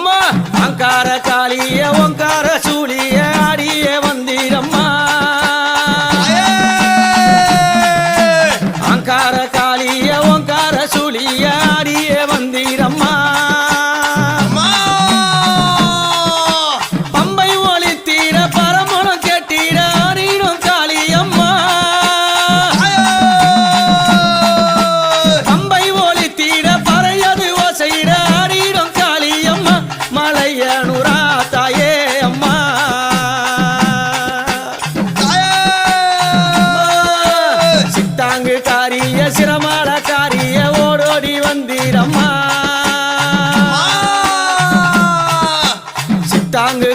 அம்மா அங்கார காளிய ஓங்கார சூழிய ஆடிய வந்தீரம்மா அங்கார காளிய ஓங்கார சூழிய ஆடிய வந்தீரம்மா பம்பை ஒளி தீர பரமணம் கேட்டீர ஆடிடும் காளியம்மா பம்பை ஒளி தீர பறையது ஓசையிட ஆடிடும் காளியம்மா மலையனுரா தாயே அம்மா சித்தாங்கு காரிய சிரமால காரிய ஓடோடி வந்தீரம்மா சித்தாங்கு